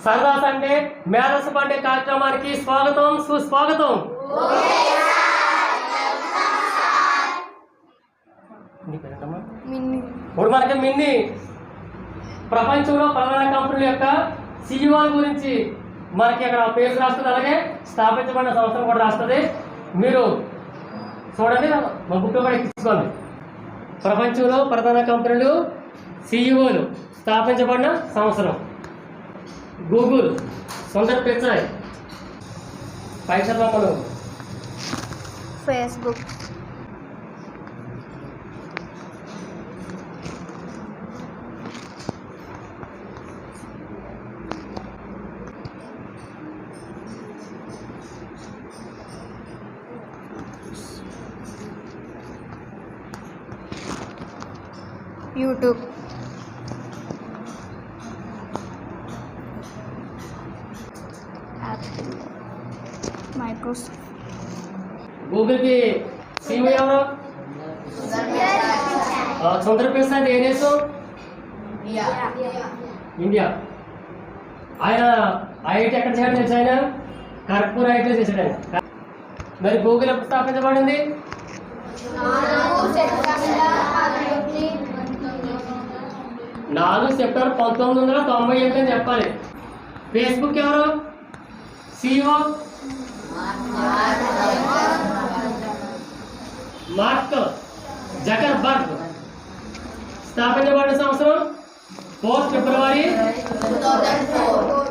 సరదా సండే మేధస్సు పండే కార్యక్రమానికి స్వాగతం సుస్వాగతం. ఇప్పుడు మనకి మిన్ని ప్రపంచంలో ప్రధాన కంపెనీల యొక్క CEO గురించి మనకి అక్కడ పేరు రాస్తుంది, అలాగే స్థాపించబడిన సంవత్సరం కూడా రాస్తుంది. మీరు చూడండి, మా బుక్ కూడా ఎక్కించుకోండి. ప్రపంచంలో ప్రధాన కంపెనీలు CEOలు స్థాపించబడిన సంవత్సరం. గూగుల్, సుందర్ పిచాయ్, పైసలు, ఫేస్బుక్, యూట్యూబ్, యాపిల్, మైక్రోసాఫ్ట్. గూగుల్కి CEO ఎవరు? సుందర్ పిచాయ్ ఏ దేశం? ఇండియా. ఆయన ఐఐటి ఎక్కడ చేయాలి తెలుసు? ఆయన ఖరగ్పూర్ ఐఐటీలో చేశాడు ఆయన. మరి గూగుల్ ఎప్పుడు స్థాపించబడింది? 4 సెప్టెంబర్ 1998 అని చెప్పాలి. ఫేస్బుక్ ఎవరు CEO? Mark Zuckerberg. స్థాపించబడిన సంవత్సరం 4 ఫిబ్రవరి 2004.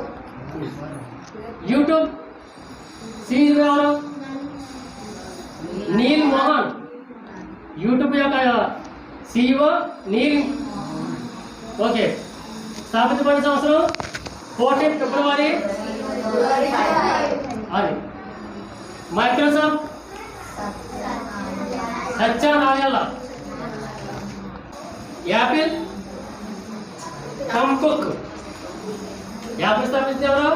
యూట్యూబ్ CEO ఎవరు? నీల్ మోహన్. యూట్యూబ్ యొక్క CEO నీల్. ఓకే, స్థాపించబడిన సంవత్సరం 14 ఫిబ్రవరి. అది Microsoft Satya Nadella. Apple Tim Cook. Apple స్థాపించింది ఎవరు?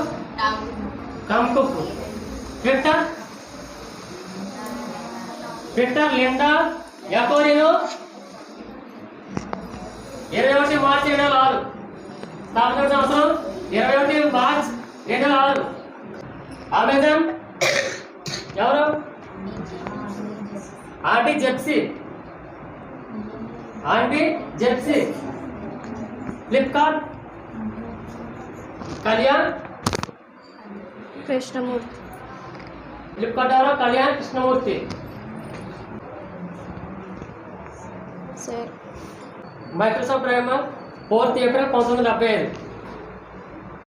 Tim Cook. Twitter Linda Yaccarino. 21 మార్చి 2006. స్థాపించిన సంవత్సరం 21 మార్చ్ 2006. అమెజాన్ ఎవరు? ఆంటీ జెప్సీ. ఫ్లిప్కార్ట్ కళ్యాణ్ కృష్ణమూర్తి. ఫ్లిప్కార్ట్ ఎవరు? Kalyan Krishnamurthy. Microsoft prime 4 April 1975.